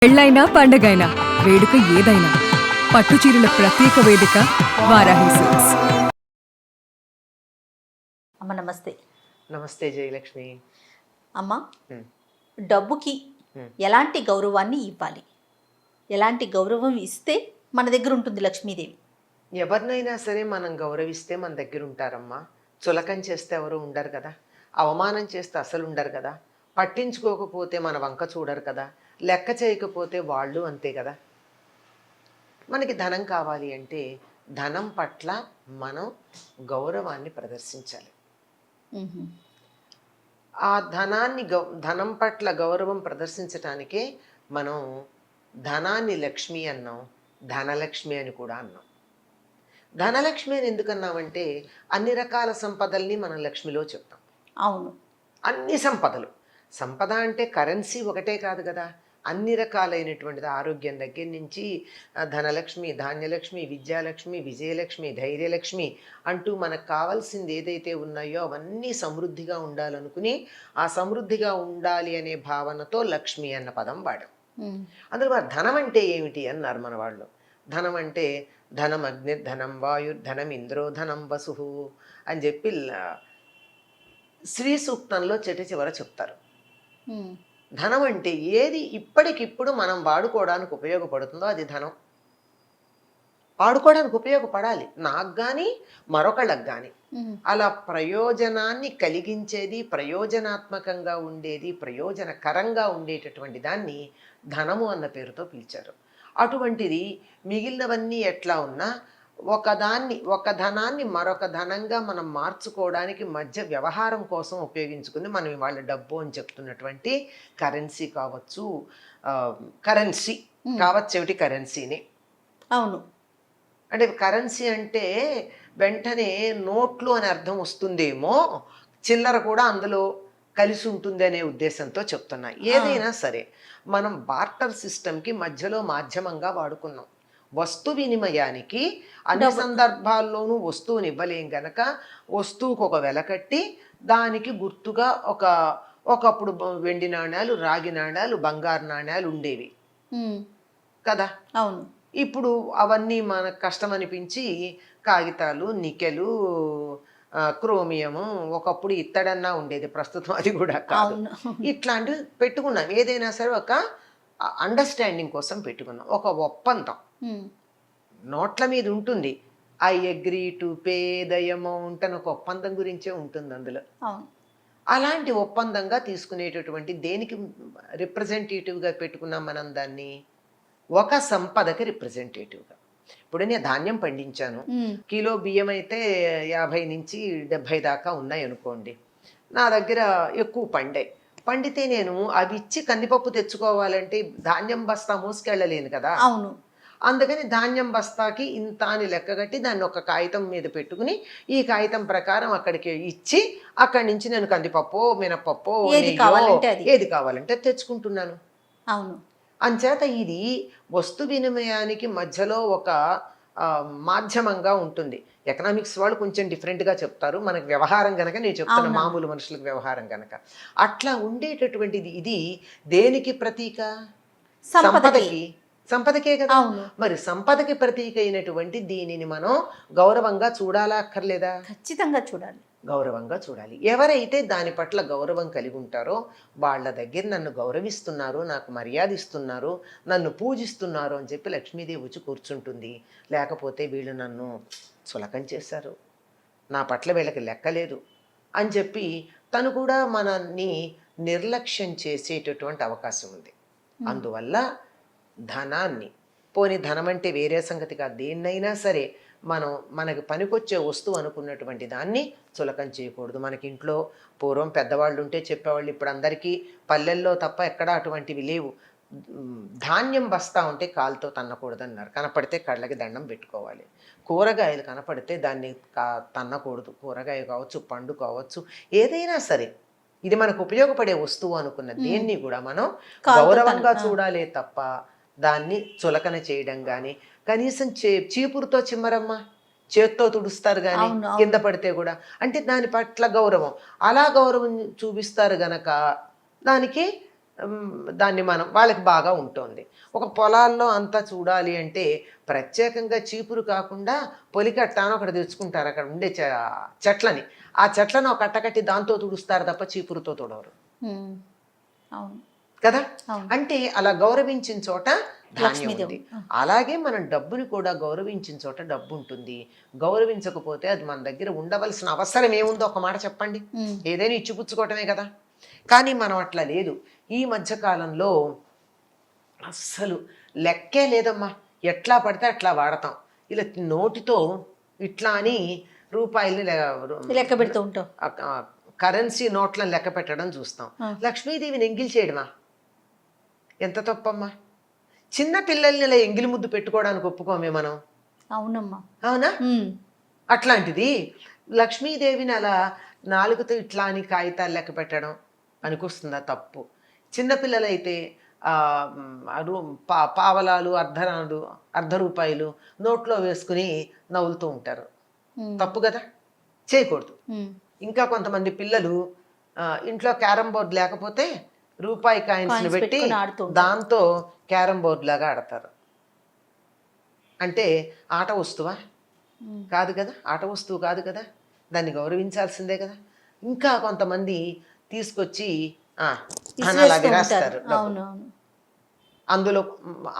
పెళ్ళైనా పండగైనా వేడుక ఏదైనా పట్టుచీరల ప్రత్యేక వేదిక వారాహి సిల్క్స్. అమ్మ నమస్తే. నమస్తే జయలక్ష్మి. అమ్మ, డబ్బుకి ఎలాంటి గౌరవాన్ని ఇవ్వాలి? ఎలాంటి గౌరవం ఇస్తే మన దగ్గర ఉంటుంది లక్ష్మీదేవి? ఎవరినైనా సరే మనం గౌరవిస్తే మన దగ్గర ఉంటారమ్మా. చులకం చేస్తే ఎవరు ఉండరు కదా, అవమానం చేస్తే అసలు ఉండరు కదా, పట్టించుకోకపోతే మన వంక చూడరు కదా, లెక్క చేయకపోతే వాళ్ళు అంతే కదా. మనకి ధనం కావాలి అంటే ధనం పట్ల మనం గౌరవాన్ని ప్రదర్శించాలి. ఆ ధనం పట్ల గౌరవం ప్రదర్శించటానికే మనం ధనాన్ని లక్ష్మి అన్నాం, ధనలక్ష్మి అని కూడా అన్నాం. ధనలక్ష్మి అని ఎందుకన్నామంటే అన్ని రకాల సంపదల్ని మనం లక్ష్మిలో చెప్తాం. అవును, అన్ని సంపద అంటే కరెన్సీ ఒకటే కాదు కదా, అన్ని రకాలైనటువంటిది. ఆరోగ్యం దగ్గర నుంచి ధనలక్ష్మి, ధాన్యలక్ష్మి, విద్యాలక్ష్మి, విజయలక్ష్మి, ధైర్యలక్ష్మి అంటూ మనకు కావాల్సింది ఏదైతే ఉన్నాయో అవన్నీ సమృద్ధిగా ఉండాలనుకుని ఆ సమృద్ధిగా ఉండాలి అనే భావనతో లక్ష్మి అన్న పదం వాడాం. అందులో మరి ధనం అంటే ఏమిటి అన్నారు మన వాళ్ళు. ధనం అంటే ధనం అగ్నిర్ధనం వాయుర్ధనం ఇంద్రోధనం వసు అని చెప్పి శ్రీ సూక్తంలో చివర చెప్తారు. ధనం అంటే ఏది ఇప్పటికిప్పుడు మనం వాడుకోవడానికి ఉపయోగపడుతుందో అది ధనం. వాడుకోవడానికి ఉపయోగపడాలి, నాకు కానీ మరొకళ్ళకి కానీ. అలా ప్రయోజనాన్ని కలిగించేది, ప్రయోజనాత్మకంగా ఉండేది, ప్రయోజనకరంగా ఉండేటటువంటి దాన్ని ధనము అన్న పేరుతో పిలిచారు. అటువంటిది మిగిలినవన్నీ ఎట్లా ఉన్నా ఒక ధనాన్ని మరొక ధనంగా మనం మార్చుకోవడానికి మధ్య వ్యవహారం కోసం ఉపయోగించుకుంది మనం వాళ్ళ డబ్బు అని చెప్తున్నటువంటి కరెన్సీ కావచ్చు. కరెన్సీ ఏమిటి కరెన్సీని. అవును, అంటే కరెన్సీ అంటే వెంటనే నోట్లు అని అర్థం వస్తుందేమో, చిల్లర కూడా అందులో కలిసి ఉంటుంది అనే ఉద్దేశంతో చెప్తున్నా. ఏదైనా సరే మనం బార్టర్ సిస్టమ్కి మధ్యలో మాధ్యమంగా వాడుకున్నాం. వస్తు వినిమయానికి అన్ని సందర్భాల్లోనూ వస్తువుని ఇవ్వలేం గనక వస్తువుకు ఒక వెల కట్టి దానికి గుర్తుగా ఒకప్పుడు వెండి నాణ్యాలు, రాగి నాణ్యాలు, బంగారు నాణ్యాలు ఉండేవి కదా. అవును, ఇప్పుడు అవన్నీ మనకు కష్టం అనిపించి కాగితాలు, నికెలు, క్రోమియము, ఒకప్పుడు ఇత్తడన్నా ఉండేది, ప్రస్తుతం అది కూడా కాదు. ఇట్లాంటివి పెట్టుకున్నాం. ఏదైనా సరే ఒక అండర్స్టాండింగ్ కోసం పెట్టుకున్నాం. ఒక ఒప్పందం నోట్ల మీద ఉంటుంది. I agree to pay the amount అని ఒక ఒప్పందం గురించే ఉంటుంది అందులో. అలాంటి ఒప్పందంగా తీసుకునేటటువంటి దేనికి రిప్రజెంటేటివ్గా పెట్టుకున్నాం మనం దాన్ని? ఒక సంపదకి రిప్రజెంటేటివ్గా. ఇప్పుడు నేను ధాన్యం పండించాను, కిలో బియ్యం అయితే 50 నుంచి 70 దాకా ఉన్నాయి అనుకోండి. నా దగ్గర ఎక్కువ పండితే నేను అవి ఇచ్చి కందిపప్పు తెచ్చుకోవాలంటే ధాన్యం బస్తా మోసుకెళ్ళలేను కదా. అవును, అందుకని ధాన్యం బస్తాకి ఇంత అని లెక్కగట్టి దాన్ని ఒక కాగితం మీద పెట్టుకుని ఈ కాగితం ప్రకారం అక్కడికి ఇచ్చి అక్కడి నుంచి నేను కందిపప్పు, మినపప్పు, ఏది కావాలంటే తెచ్చుకుంటున్నాను. అవును, అంచేత ఇది వస్తు వినిమయానికి మధ్యలో ఒక మాధ్యమంగా ఉంటుంది. ఎకనామిక్స్ వాళ్ళు కొంచెం డిఫరెంట్గా చెప్తారు, మనకు వ్యవహారం కనుక నేను చెప్తాను, మామూలు మనుషులకు వ్యవహారం కనుక. అట్లా ఉండేటటువంటిది. ఇది దేనికి ప్రతీక? సంపదకే కదా. మరి సంపదకి ప్రతీక అయినటువంటి దీనిని మనం గౌరవంగా చూడాలా అక్కర్లేదా? ఖచ్చితంగా చూడాలి, గౌరవంగా చూడాలి. ఎవరైతే దాని పట్ల గౌరవం కలిగి ఉంటారో వాళ్ళ దగ్గర నన్ను గౌరవిస్తున్నారు, నాకు మర్యాద ఇస్తున్నారు, నన్ను పూజిస్తున్నారు అని చెప్పి లక్ష్మీదేవి వచ్చి కూర్చుంటుంది. లేకపోతే వీళ్ళు నన్ను చులకం చేశారు, నా పట్ల వీళ్ళకి లెక్కలేదు అని చెప్పి తను కూడా మనల్ని నిర్లక్ష్యం చేసేటటువంటి అవకాశం ఉంది. అందువల్ల ధనాన్ని, పోని ధనం అంటే వేరే సంగతి కాదు, దేన్నైనా సరే మనకి పనికొచ్చే వస్తువు అనుకున్నటువంటి దాన్ని చులకం చేయకూడదు. మనకి ఇంట్లో పూర్వం పెద్దవాళ్ళు ఉంటే చెప్పేవాళ్ళు, ఇప్పుడు అందరికీ పల్లెల్లో తప్ప ఎక్కడా అటువంటివి లేవు. ధాన్యం బస్తా ఉంటే కాలుతో తన్నకూడదు అన్నారు, కనపడితే కళ్ళకి దండం పెట్టుకోవాలి. కూరగాయలు కనపడితే దాన్ని తన్నకూడదు. కూరగాయ కావచ్చు, పండు కావచ్చు, ఏదైనా సరే ఇది మనకు ఉపయోగపడే వస్తువు అనుకున్న దేన్ని కూడా మనం గౌరవంగా చూడాలే తప్ప దాన్ని చులకన చేయడం కానీ, కనీసం చీపురుతో చిమ్మరమ్మ, చేత్తో తుడుస్తారు కానీ కింద పడితే కూడా, అంటే దాని పట్ల గౌరవం. అలా గౌరవం చూపిస్తారు గనక దానికి దాన్ని మనం వాళ్ళకి బాగా ఉంటుంది. ఒక పొలాల్లో అంతా చూడాలి అంటే ప్రత్యేకంగా చీపురు కాకుండా పొలికట్ట అని ఒకటి తెచ్చుకుంటారు అక్కడ ఉండే చెట్లని. ఆ చెట్లను ఒక కట్టకట్టి దాంతో తుడుస్తారు తప్ప చీపురుతో తుడవరు ఉమ్. అవును. కదా. అవును. అంటే అలా గౌరవించిన చోట ధాన్యం లక్ష్మీదేవి. ఉంది. అలాగే మనం డబ్బుని కూడా గౌరవించిన చోట డబ్బు ఉంటుంది. గౌరవించకపోతే అది మన దగ్గర ఉండవలసిన అవసరం ఏముందో ఒక మాట చెప్పండి. ఉమ్. ఏదైనా ఇచ్చిపుచ్చుకోవటమే కదా. కానీ మనం అట్లా లేదు. ఈ మధ్యకాలంలో అస్సలు లెక్కే లేదమ్మా. ఎట్లా పడితే అట్లా వాడతాం. ఇలా నోటితో ఇట్లా అని రూపాయలు లెక్క పెడుతూ ఉంటాం. కరెన్సీ నోట్లను లెక్క పెట్టడం చూస్తాం. లక్ష్మీదేవిని ఎంగిల్ చేయడమా? ఎంత తప్పమ్మా. చిన్న పిల్లల్ని ఇలా ఎంగిలి ముద్దు పెట్టుకోవడానికి ఒప్పుకోమే మనం. అవునమ్మా. అవునా? ఉమ్. అట్లాంటిది లక్ష్మీదేవిని అలా నాలుగుతో ఇట్లా అని కాగితాలు లెక్క పెట్టడం అనికొస్తుందా? తప్పు. చిన్నపిల్లలైతే పావలాలు, అర్ధ రూపాయలు నోట్లో వేసుకుని నవ్వులుతూ ఉంటారు. తప్పు కదా, చేయకూడదు. ఇంకా కొంతమంది పిల్లలు ఇంట్లో క్యారం బోర్డు లేకపోతే రూపాయి కాయిన్స్ని పెట్టి దాంతో క్యారం బోర్డు లాగా ఆడతారు. అంటే ఆట వస్తువా? కాదు కదా, ఆట వస్తువు కాదు కదా, దాన్ని గౌరవించాల్సిందే కదా. ఇంకా కొంతమంది తీసుకొచ్చి అలా విరాస్తారు. అందులో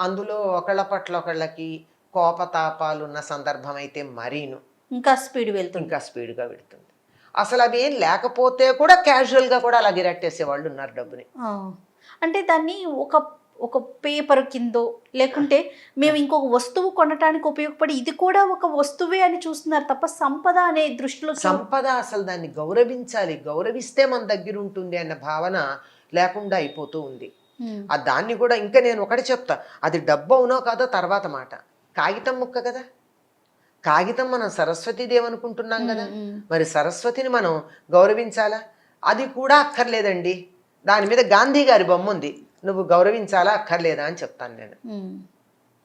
అందులో ఒకళ్ళ పట్ల ఒకళ్ళకి కోపతాపాలు ఉన్న సందర్భం అయితే మరీను ఇంకా స్పీడ్గా వెళుతుంది. అసలు అవి ఏం లేకపోతే కూడా క్యాజువల్గా కూడా అలా గిరట్టేసే వాళ్ళు ఉన్నారు డబ్బుని. అంటే దాన్ని ఒక ఒక పేపర్ కిందో లేకుంటే మేము ఇంకొక వస్తువు కొనటానికి ఉపయోగపడి ఇది కూడా ఒక వస్తువే అని చూస్తున్నారు తప్ప సంపద అనే దృష్టిలో సంపద అసలు దాన్ని గౌరవించాలి. గౌరవిస్తే మన దగ్గర ఉంటుంది అన్న భావన లేకుండా అయిపోతూ ఉంది. దాన్ని కూడా ఇంకా నేను ఒకటి చెప్తా, అది డబ్బు అవునో కాదో తర్వాత మాట. కాగితం ముక్క కదా, కాగితం మనం సరస్వతీదేవి అనుకుంటున్నాం కదా, మరి సరస్వతిని మనం గౌరవించాలా? అది కూడా అక్కర్లేదండి, దాని మీద గాంధీ గారి బొమ్మ ఉంది, నువ్వు గౌరవించాలా అక్కర్లేదా అని చెప్తాను నేను.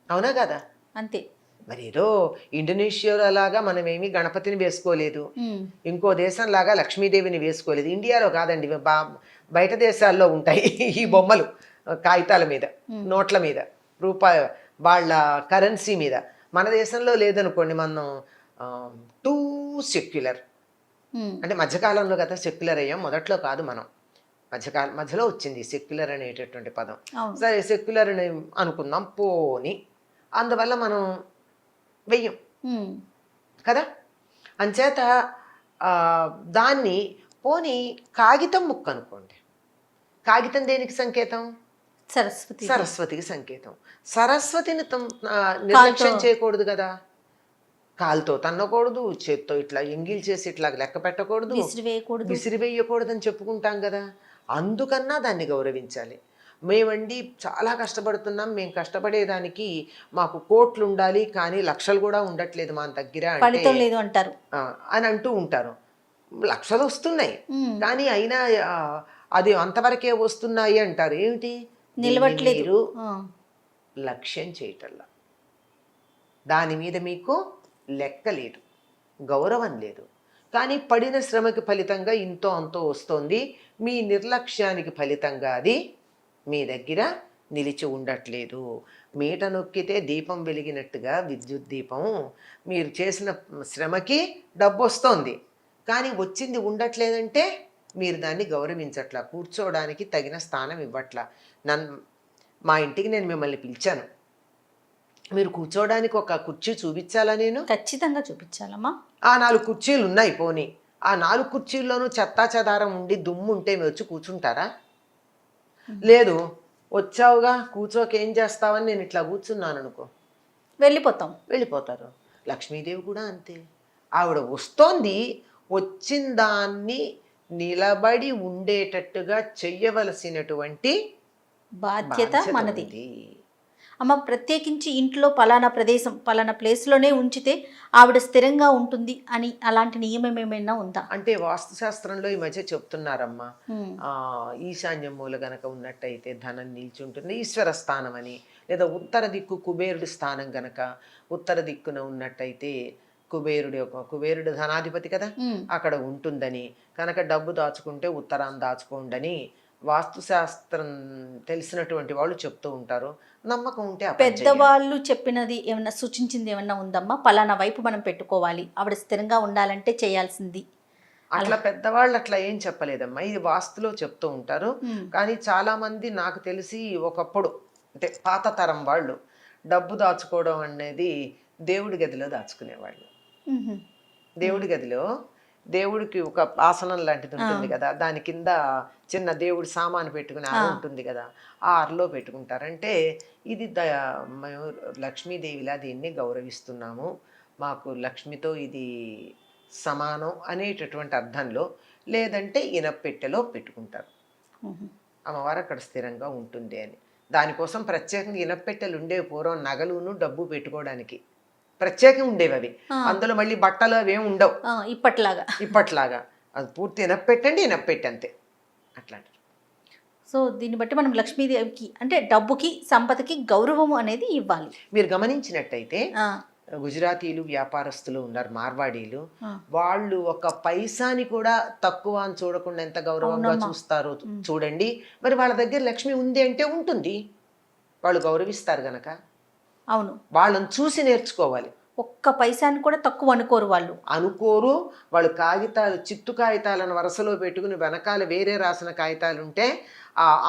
అవునా కదా? అంతే. మరి ఏదో ఇండోనేషియాలో లాగా మనం ఏమీ గణపతిని వేసుకోలేదు, ఇంకో దేశం లాగా లక్ష్మీదేవిని వేసుకోలేదు. ఇండియాలో కాదండి, బయట దేశాల్లో ఉంటాయి ఈ బొమ్మలు కాగితాల మీద, నోట్ల మీద, రూపాయి వాళ్ళ కరెన్సీ మీద. మన దేశంలో లేదనుకోండి, మనం టూ సెక్యులర్. అంటే మధ్యకాలంలో కదా సెక్యులర్ అయ్యాం, మొదట్లో కాదు మనం. మధ్యలో వచ్చింది సెక్యులర్ అనేటటువంటి పదం. సరే సెక్యులర్ అని అనుకుందాం పోని, అందువల్ల మనం వెయ్యం కదా. అంచేత దాన్ని పోని కాగితం ముక్క అనుకోండి. కాగితం దేనికి సంకేతం? సరస్వతికి సంకేతం. సరస్వతిని నిర్లక్ష్యం చేయకూడదు కదా. కాలుతో తన్నకూడదు, చేత్తో ఇట్లా ఎంగిల్ చేసి ఇట్లా లెక్క పెట్టకూడదు, విసిరివేయకూడదు అని చెప్పుకుంటాం కదా. అందుకన్నా దాన్ని గౌరవించాలి. మేమండి చాలా కష్టపడుతున్నాం, మేము కష్టపడేదానికి మాకు కోట్లు ఉండాలి కానీ లక్షలు కూడా ఉండట్లేదు మా దగ్గర అంటారు అని అంటూ ఉంటారు. లక్షలు వస్తున్నాయి కానీ అయినా అది అంతవరకే వస్తున్నాయి అంటారు. ఏమిటి? నిలబడలేదు, లక్ష్యం చేయటల్లా, దాని మీద మీకు లెక్క లేదు, గౌరవం లేదు. కానీ పడిన శ్రమకి ఫలితంగా ఇంతో అంతో వస్తోంది, మీ నిర్లక్ష్యానికి ఫలితంగా అది మీ దగ్గర నిలిచి ఉండట్లేదు. మీట నొక్కితే దీపం వెలిగినట్టుగా విద్యుత్ దీపం, మీరు చేసిన శ్రమకి డబ్బు వస్తోంది కానీ వచ్చింది ఉండట్లేదంటే మీరు దాన్ని గౌరవించట్లా, కూర్చోవడానికి తగిన స్థానం ఇవ్వట్లా. మా ఇంటికి నేను మిమ్మల్ని పిలిచాను, మీరు కూర్చోవడానికి ఒక కుర్చీ చూపించాలా? నేను ఖచ్చితంగా చూపించాలమ్మా. ఆ 4 కుర్చీలు ఉన్నాయి, పోనీ ఆ 4 కుర్చీల్లోనూ చెత్తా చెదారం ఉండి దుమ్ము ఉంటే మీరు వచ్చి కూర్చుంటారా? లేదు, వచ్చావుగా కూర్చోకేం చేస్తావని నేను ఇట్లా కూర్చున్నాను అనుకో, వెళ్ళిపోతారు. లక్ష్మీదేవి కూడా అంతే. ఆవిడ వస్తోంది, వచ్చిన దాన్ని నిలబడి ఉండేటట్టుగా చెయ్యవలసినటువంటి బాధ్యత మనది. అమ్మ, ప్రత్యేకించి ఇంట్లో పలానా ప్రదేశం పలానా ప్లేస్లోనే ఉంచితే ఆవిడ స్థిరంగా ఉంటుంది అని అలాంటి నియమం ఏమైనా ఉందా? అంటే వాస్తుశాస్త్రంలో ఈ మధ్య చెప్తున్నారమ్మా, ఈశాన్య మూల గనక ఉన్నట్టయితే ధనం నిలిచి ఉంటుంది, ఈశ్వర స్థానం అని. లేదా ఉత్తర దిక్కు కుబేరుడి స్థానం గనక ఉత్తర దిక్కున ఉన్నట్టయితే కుబేరుడు ధనాధిపతి కదా, అక్కడ ఉంటుందని. కనుక డబ్బు దాచుకుంటే ఉత్తరాన్ని దాచుకోండి అని వాస్తుశాస్త్రం తెలిసినటువంటి వాళ్ళు చెప్తూ ఉంటారు. నమ్మకం ఉంటే ఆ పని చేయండి. పెద్దవాళ్ళు చెప్పినది ఏమన్నా సూచించింది ఏమన్నా ఉందమ్మా? పలానా వైపు మనం పెట్టుకోవాలి, ఆవిడ స్థిరంగా ఉండాలంటే చేయాల్సింది. అట్లా పెద్దవాళ్ళు అట్లా ఏం చెప్పలేదమ్మా. ఇది వాస్తులో చెప్తూ ఉంటారు. కానీ చాలా మంది నాకు తెలిసి ఒకప్పుడు అంటే పాత తరం వాళ్ళు డబ్బు దాచుకోవడం అనేది దేవుడి గదిలో దాచుకునేవాళ్ళు. మ్మ్. దేవుడి గదిలో దేవుడికి ఒక ఆసనం లాంటిది ఉంటుంది కదా, దాని కింద చిన్న దేవుడి సామాను పెట్టుకుని అర ఉంటుంది కదా, ఆ అరలో పెట్టుకుంటారంటే ఇది మేము లక్ష్మీదేవిలా దీన్ని గౌరవిస్తున్నాము, మాకు లక్ష్మితో ఇది సమానం అనేటటువంటి అర్థంలో. లేదంటే ఇనప్పెట్టెలో పెట్టుకుంటారు, మ్మ్. అమ్మవారు అక్కడ స్థిరంగా ఉంటుంది అని. దానికోసం ప్రత్యేకంగా ఇనప్పెట్టెలు ఉండేవి పూర్వం, నగలును డబ్బు పెట్టుకోవడానికి ప్రత్యేకంగా ఉండేవి అవి. అందులో మళ్ళీ బట్టలు అవి ఏమి ఉండవు ఇప్పట్లాగా. అది పూర్తి ఇనప్పెట్టండి, ఇనప్పెట్టి అంతే అట్లా. సో దీన్ని బట్టి మనం లక్ష్మీదేవికి అంటే డబ్బుకి సంపదకి గౌరవం అనేది ఇవ్వాలి. మీరు గమనించినట్టయితే గుజరాతీలు వ్యాపారస్తులు ఉన్నారు, మార్వాడీలు, వాళ్ళు ఒక పైసాని కూడా తక్కువ అని చూడకుండా ఎంత గౌరవంగా చూస్తారో చూడండి. మరి వాళ్ళ దగ్గర లక్ష్మి ఉంది అంటే ఉంటుంది, వాళ్ళు గౌరవిస్తారు గనక. అవును, వాళ్ళని చూసి నేర్చుకోవాలి. ఒక్క పైసాని కూడా తక్కువ అనుకోరు వాళ్ళు కాగితాలు, చిత్తు కాగితాలను వరుసలో పెట్టుకుని వెనకాల వేరే రాసిన కాగితాలు ఉంటే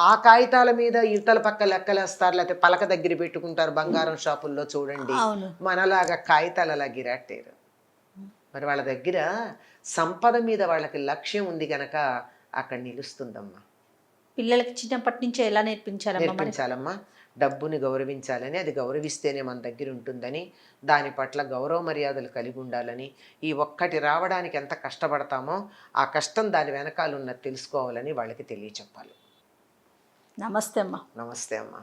ఆ కాగితాల మీద ఇవతల పక్క లెక్కలేస్తారు, లేకపోతే పలక దగ్గర పెట్టుకుంటారు బంగారం షాపుల్లో చూడండి. మనలాగా కాగితాలు అలా గిరాట్టారు. మరి వాళ్ళ దగ్గర సంపద మీద వాళ్ళకి లక్ష్యం ఉంది గనక అక్కడ నిలుస్తుందమ్మా. పిల్లలకి చిన్నప్పటి నుంచే ఎలా నేర్పించాలమ్మా? డబ్బుని గౌరవించాలని, అది గౌరవిస్తేనే మన దగ్గర ఉంటుందని, దాని పట్ల గౌరవ మర్యాదలు కలిగి ఉండాలని, ఈ ఒక్కటి రావడానికి ఎంత కష్టపడతామో ఆ కష్టం దాని వెనకాల ఉన్నది తెలుసుకోవాలని వాళ్ళకి తెలియచెప్పాలి. నమస్తే అమ్మా. నమస్తే అమ్మా.